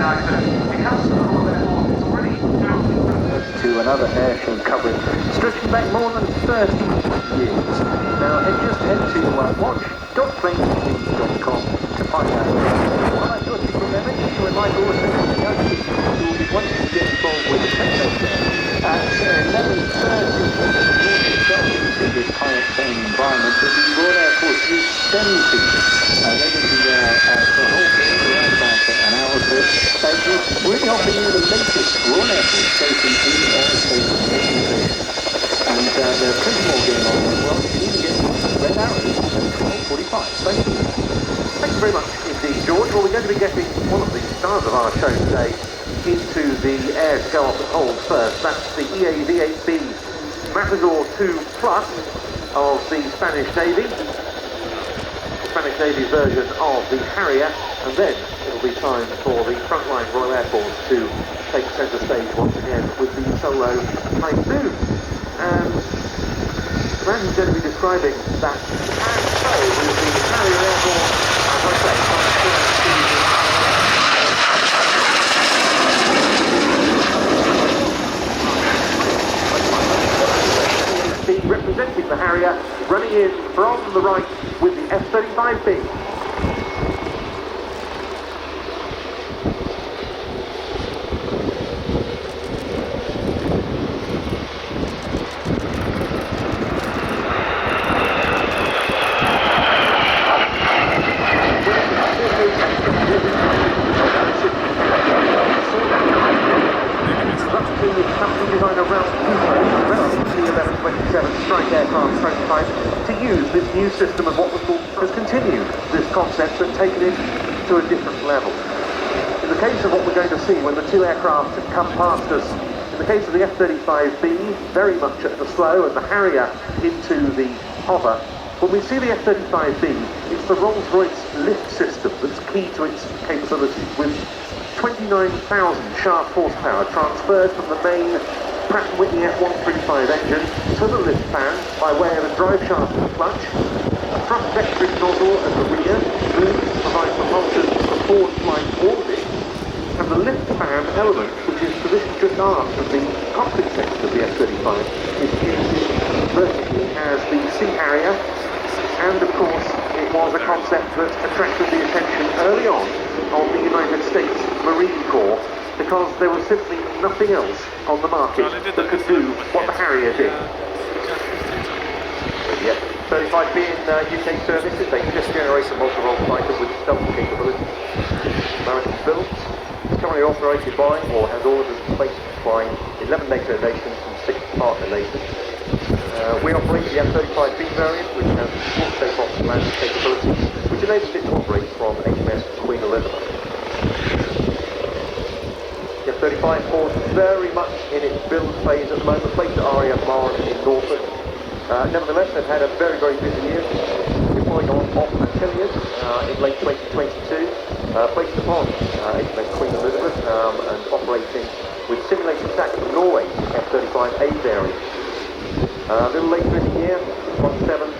To another air show coverage stretching back more than 30 years. Now just head to watch.planenews.com to find out more. I'd like to remember to remind all of you who will be wanting to get involved with the tech there at 11:30 into this pilot training environment. The Royal Air Force use STEM team. They're going to be there for the whole period, around about an hour or so. Really offering you the latest Royal Air Force safety in aerospace innovation. And there are plenty more going on as well. You can even get red arrows at 12:45. Thank you. Thank you very much indeed, George. Well, we're going to be getting one of the stars of our show today into the air to go off the poles first. That's the EAV-8B Matador 2 Plus of the Spanish Navy. Spanish Navy's version of the Harrier, and then it'll be time for the frontline Royal Air Force to take centre stage once again with the solo Typhoon. And the man who's going to be describing that and so with the Harrier Airborne, as I say, representing the Harrier, running in from the right with the F-35B. New system of what was called has continued this concept but taken it to a different level. In the case of what we're going to see when the two aircraft come past us, in the case of the F-35B, very much at the slow, and the Harrier into the hover, when we see the F-35B, it's the Rolls-Royce lift system that's key to its capabilities, with 29,000 shaft horsepower transferred from the main Pratt & Whitney F135 engine to the lift fan by way of a drive shaft and clutch, a thrust vectoring nozzle at the rear, moves to provide propulsion for forward flight orbit, and the lift fan element, which is positioned just aft of the cockpit section of the F-35, is used vertically as the Sea Harrier, and of course it was a concept that attracted the attention early on of the United States Marine Corps, because there was simply nothing else on the market that could do what the Harrier did. Yeah, 35B in UK service is a fifth-generation multi-role fighter with double capability. American built, is currently operated by or has orders placed by 11 NATO nations and 6 partner nations. We operate the F-35B variant, which has full takeoff and landing capability, which enables it to operate from HMS Queen Elizabeth. The F-35 falls very much in its build phase at the moment, placed at RIAT in Norfolk. Nevertheless, they've had a very, very busy year, deploying on Antilles in late 2022, placed upon HMS Queen Elizabeth and operating with simulated attack from Norway, F-35A variant. A little later in the year, 17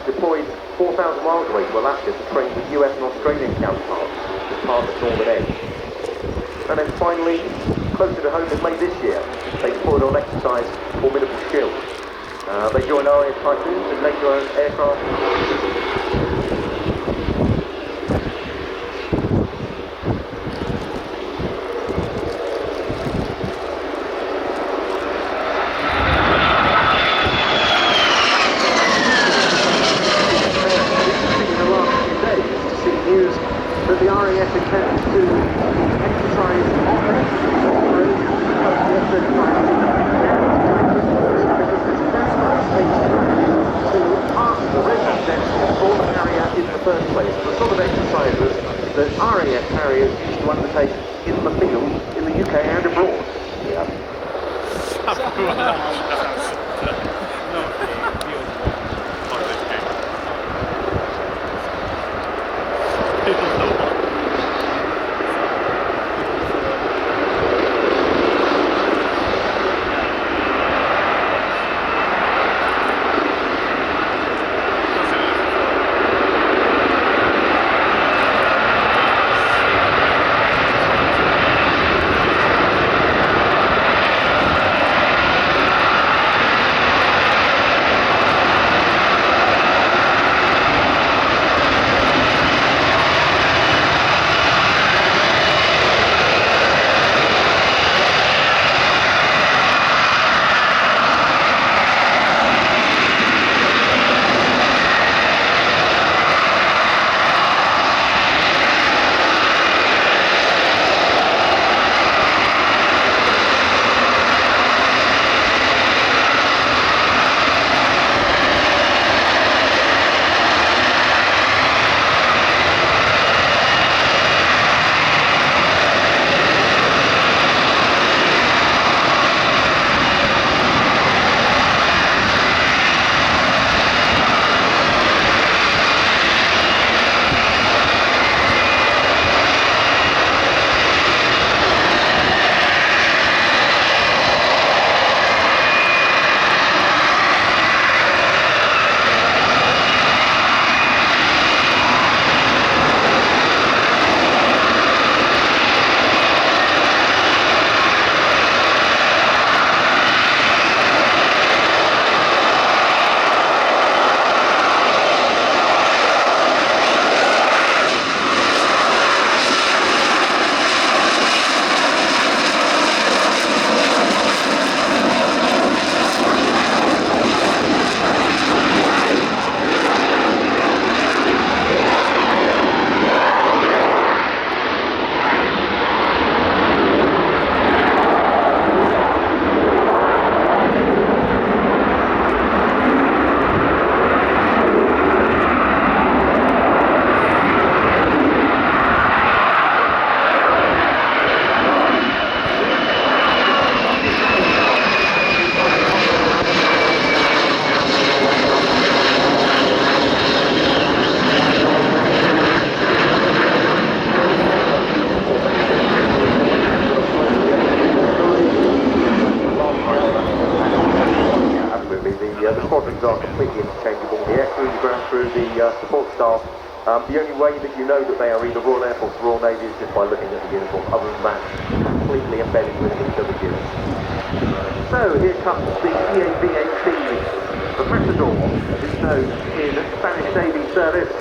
deployed 4,000 miles away to Alaska to train with US and Australian counterparts as part of Northern Edge. And then finally, closer to home in May this year, they deployed on exercise Formidable Shield. They joined RIAT Typhoons and NATO-owned aircraft. That the RAF intends to exercise operations of the F-35 to pass the record test for the Harrier in the first place. The sort of exercises that RAF Harriers used to undertake in the field in the UK and abroad. Yeah. staff. The only way that you know that they are either Royal Air Force or Royal Navy is just by looking at the uniform. Other than that, completely embedded within each other's units. So here comes the EAVHB, the Matador, as it's known in Spanish Navy service.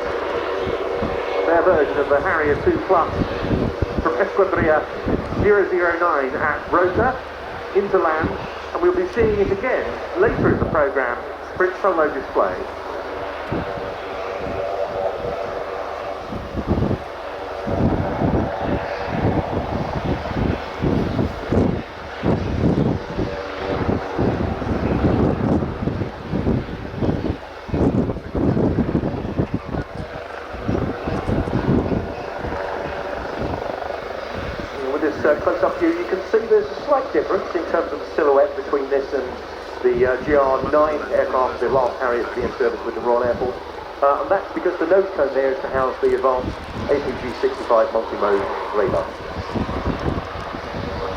Their version of the Harrier 2 Plus from Escuadrilla 009 at Rota into land, and we'll be seeing it again later in the programme for its solo display. Close-up view, you can see there's a slight difference in terms of the silhouette between this and the GR9 aircraft, the last Harrier to be in service with the Royal Air Force. And that's because the nose cone there is to house the advanced APG-65 multi-mode radar.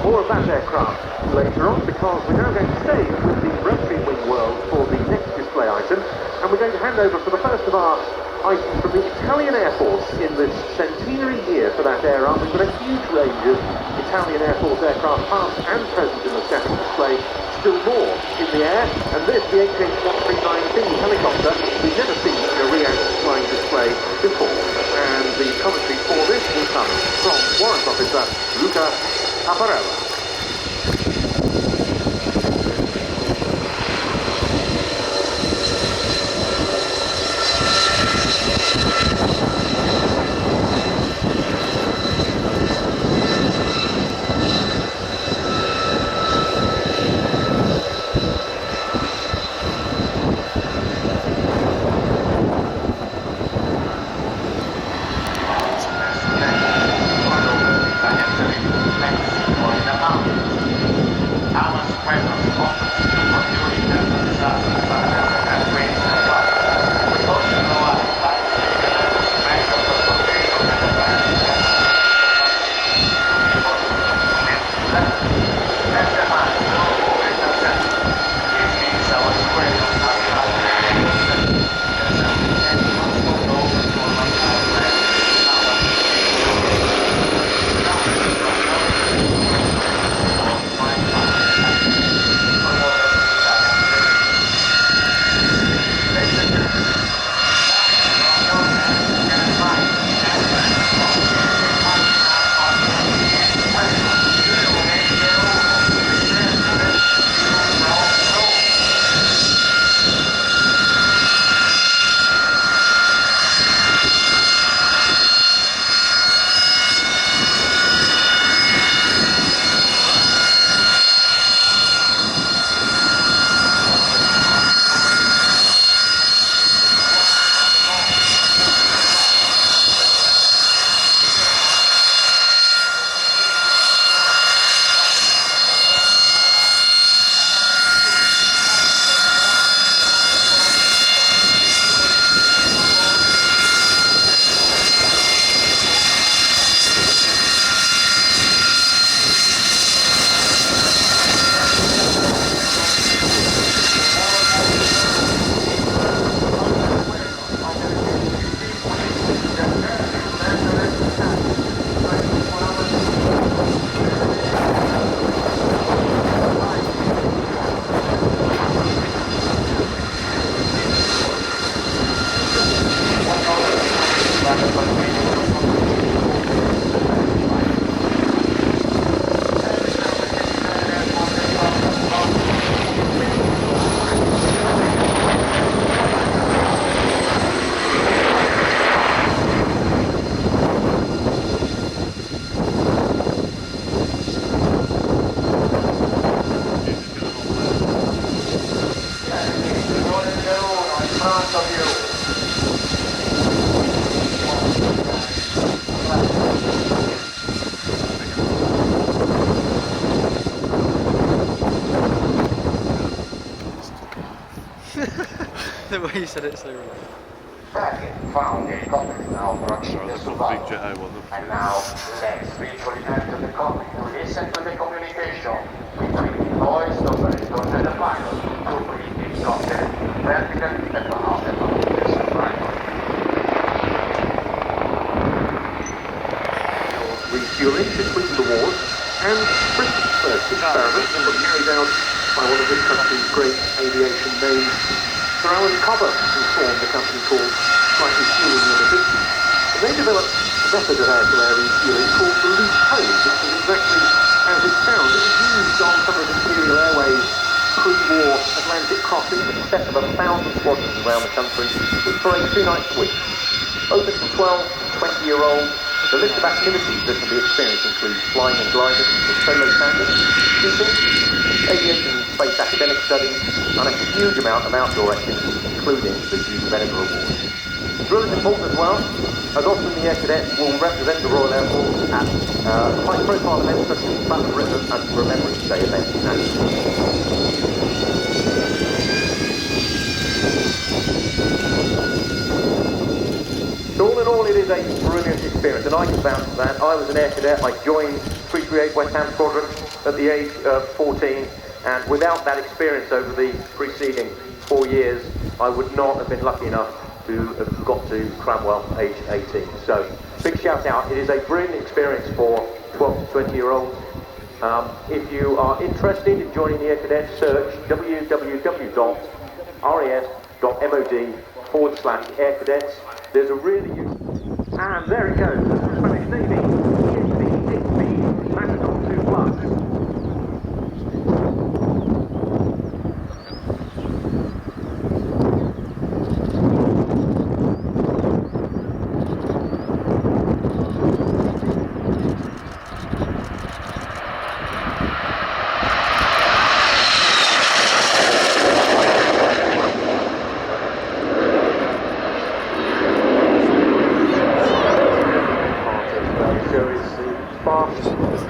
More of that aircraft later on, because we're now going to stay with the rotary wing world for the next display item, and we're going to hand over for the first of our items from the Italian Air Force in this centenary year for that air arm. We've got a huge range of Italian Air Force aircraft past and present in the second display, still more in the air, and this, the HH-139B helicopter, we've never seen in a RIAT flying display before, and the commentary for this will come from Warrant Officer Luca Apparella. The way you said it so wrong. Target found in cockpit now for achieving survival. And now, let's virtually enter the cockpit to listen to the communication between the voice operator and the pilot to bring the cockpit vertically about the survival. refueling between the wars, and Britain's first experiment was carried out by one of this country's great aviation names, Sir Alan Cobber, who formed a company called Flight Refueling Limited. And they developed a method of air-to-air refueling called the loop hose, which is exactly as it sounds. It was used on some of Imperial Airways pre-war Atlantic crossings, a set of 1,000 squadrons around the country, which parade 2 nights a week. Open to 12 and 20-year-olds, the list of activities that can be experienced includes flying and gliding with solo standards, shooting, aviation and space academic studies, and a huge amount of outdoor activities, including the Duke of Edinburgh Awards. Drill is important as well, as often the Air Cadets will represent the Royal Air Force at high-profile events such as Battle of Britain and Remembrance Day events nationally. So all in all, it is a brilliant experience, and I can vouch for that. I was an Air Cadet. I joined 338 West Ham Squadron at the age of 14, and without that experience over the preceding 4 years, I would not have been lucky enough to have got to Cranwell age 18. So, big shout out. It is a brilliant experience for 12 to 20-year-olds. If you are interested in joining the Air Cadets, search www.riat.mod/Air Cadets. There's a really useful... And there it goes, the Spanish Navy, PhD, Matador 2+.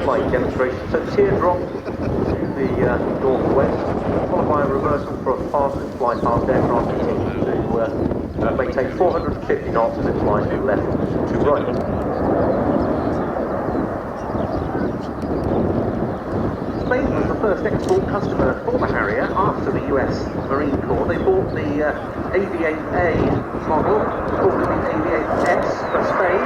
Flight demonstration. So teardrop to the northwest, followed by a reversal for a fast and fly past aircraft to maintain 450 knots as it flies from left to right. Spain was the first export customer for the Harrier after the US Marine Corps. They bought the Aviate-A model, called it the Aviate-S for Spain.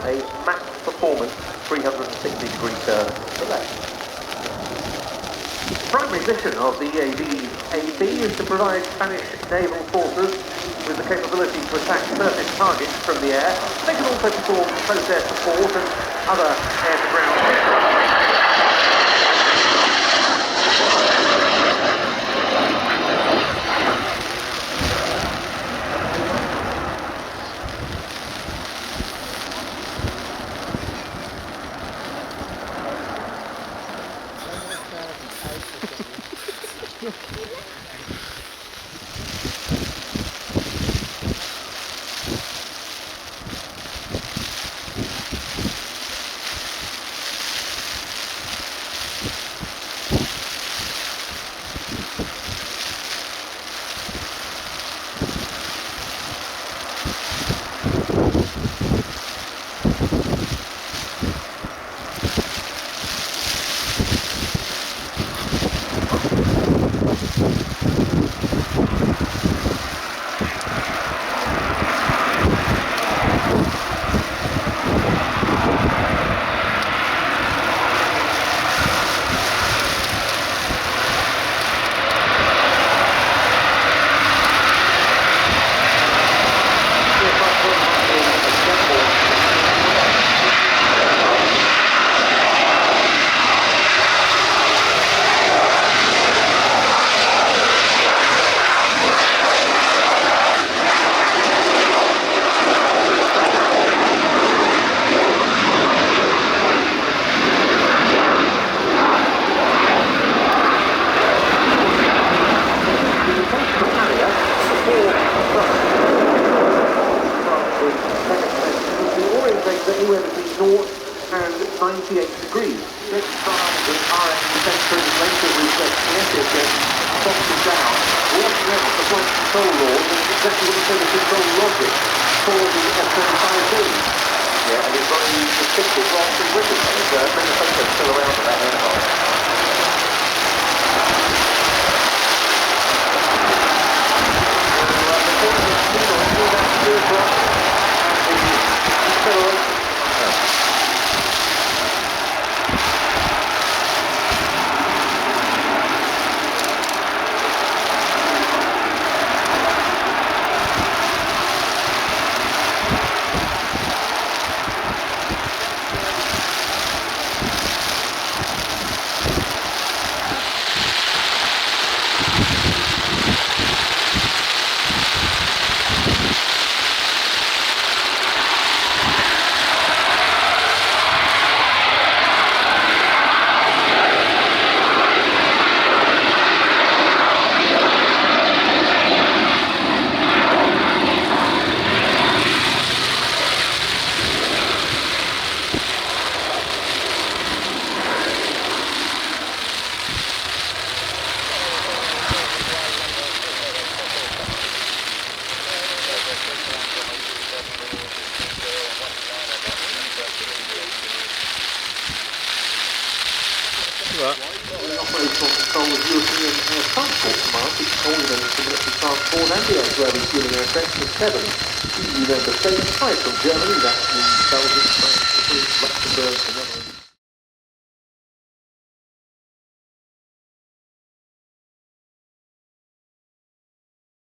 A max performance 360-degree turn to the left. The primary mission of the AV-AP is to provide Spanish naval forces with the capability to attack surface targets from the air. They can also perform close air support and other air-to-ground missions. 0 and 98 degrees. This time the RIAT centre later with kinetic drops it down, working out the flight control laws and exactly what you said, the control logic for the F-35B. Yeah, and it's very distinctive rather than written. There's many photos still around of that aircraft. The operational control of European Air Transport Command, which coordinates the military transport and the air refueling aircraft with 7 EU member states, 5 from Germany, that means Belgium, France, Italy, Luxembourg, and